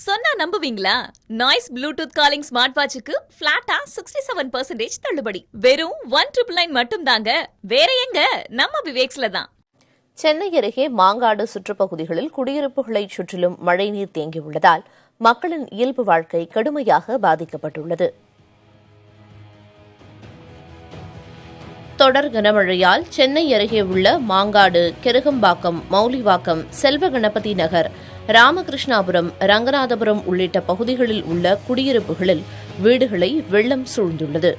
சொன்னா நம்புவீங்களா? Noise Bluetooth calling smart வாட்சுக்கு பிளாட்டா 67% தள்ளுபடி. வெறும் 1,999 மட்டும் தாங்க. வேற எங்க? நம்ம விவேக்ஸ்ல தான். சென்னை அருகே மாங்காடு சுற்றுப்பகுதிகளில் குடியிருப்புகளைச் சுற்றிலும் மழைநீர் தேங்கியுள்ளதால் மக்களின் இயல்பு வாழ்க்கை கடுமையாக பாதிக்கப்பட்டுள்ளது. தொடர் கனமழையால் சென்னை அருகே உள்ள மாங்காடு, கெருகம்பாக்கம், மௌலிவாக்கம், செல்வ கணபதி நகர், ராமகிருஷ்ணாபுரம், ரங்கநாதபுரம் உள்ளிட்ட பகுதிகளில் உள்ள குடியிருப்புகளில் வீடுகளை வெள்ளம் சூழ்ந்துள்ளது.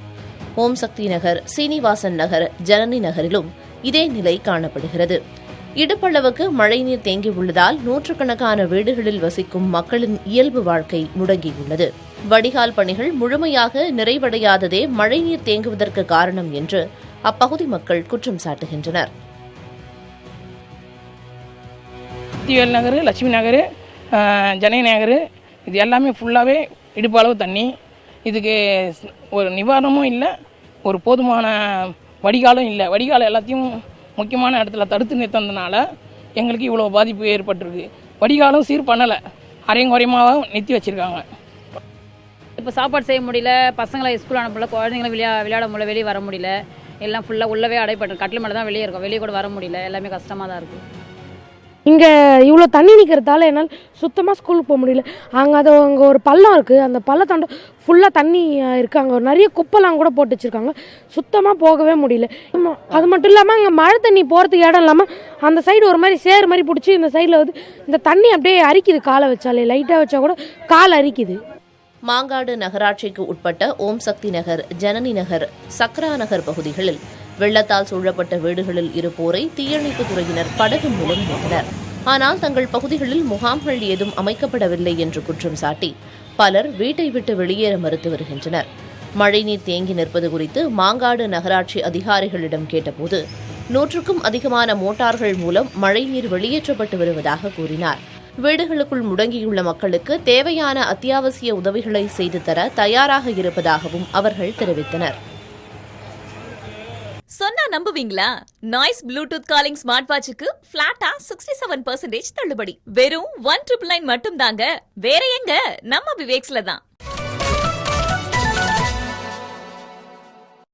ஓம் சக்தி நகர், சீனிவாசன் நகர், ஜனனி நகரிலும் இதே நிலை காணப்படுகிறது. இடுப்பளவுக்கு மழைநீர் தேங்கியுள்ளதால் நூற்றுக்கணக்கான வீடுகளில் வசிக்கும் மக்களின் இயல்பு வாழ்க்கை முடங்கியுள்ளது. வடிகால் பணிகள் முழுமையாக நிறைவடையாததே மழைநீர் தேங்குவதற்கு காரணம் என்று அப்பகுதி மக்கள் குற்றம் சாட்டுகின்றனர். சக்திவேல் நகர், லட்சுமி நகர், ஜனனி நகர், இது எல்லாமே ஃபுல்லாகவே இடுப்பு அளவு தண்ணி. இதுக்கு ஒரு நிவாரணமும் இல்லை, ஒரு போதுமான வடிகாலும் இல்லை. வடிகால் எல்லாத்தையும் முக்கியமான இடத்துல தடுத்து நிறுத்தினதுனால எங்களுக்கு இவ்வளோ பாதிப்பு ஏற்பட்டிருக்கு. வடிகாலும் சீர் பண்ணலை, அரையும் குறையமாக நிறுத்தி வச்சுருக்காங்க. இப்போ சாப்பாடு செய்ய முடியல, பசங்களை ஸ்கூல் அனுப்பல, குழந்தைங்களை விளையாட முடியல, வெளியே வர முடியல. எல்லாம் ஃபுல்லாக உள்ளவே அடைப்பட்டு கட்டில் மேலே தான் வெளியே இருக்கும், வெளியே கூட வர முடியல. எல்லாமே கஷ்டமாக தான் இருக்குது. இங்கே இவ்வளோ தண்ணி நிற்கிறதால என்னால் சுத்தமாக ஸ்கூலுக்கு போக முடியல. அங்கே ஒரு பள்ளம் இருக்குது, அந்த பள்ளத்தாண்ட ஃபுல்லாக தண்ணி இருக்குது. அங்கே நிறைய குப்பைலாம் கூட போட்டு வச்சுருக்காங்க, சுத்தமாக போகவே முடியல. அது மட்டும் இல்லாமல் அங்கே மழை தண்ணி போகிறதுக்கு இடம் இல்லாமல் அந்த சைடு ஒரு மாதிரி சேறு மாதிரி பிடிச்சி இந்த சைடில் வந்து இந்த தண்ணி அப்படியே அரிக்குது. காலை வச்சாலே லைட்டாக வச்சா கூட கால் அரிக்குது. மாங்காடு நகராட்சிக்கு உட்பட்ட ஓம் சக்தி நகர், ஜனனி நகர், சக்ரா நகர் பகுதிகளில் வெள்ளத்தால் சூழப்பட்ட வீடுகளில் இருப்போரை தீயணைப்புத் துறையினர் படகு மூலம் மீட்டனர். ஆனால் தங்கள் பகுதிகளில் முகாம்கள் ஏதும் அமைக்கப்படவில்லை என்று குற்றம் சாட்டி பலர் வீட்டை விட்டு வெளியேற மறுத்து வருகின்றனர். மழைநீர் தேங்கி நிற்பது குறித்து மாங்காடு நகராட்சி அதிகாரிகளிடம் கேட்டபோது 100க்கும் அதிகமான மோட்டார்கள் மூலம் மழைநீர் வெளியேற்றப்பட்டு வருவதாக கூறினார். வீடுகளுக்குள் முடங்கியுள்ள மக்களுக்கு தேவையான அத்தியாவசிய உதவிகளை செய்து தர தயாராக இருப்பதாகவும் அவர்கள் தெரிவித்தனர். சொன்னா நம்புவீங்களா? நாய்ஸ் ப்ளூடூத் காலிங் ஸ்மார்ட் வாட்சுக்கு பிளாட்டா 67% தள்ளுபடி. வெறும் 1,999 மட்டும் தாங்க. வேற எங்க? நம்ம விவேக்ஸ்ல தான்.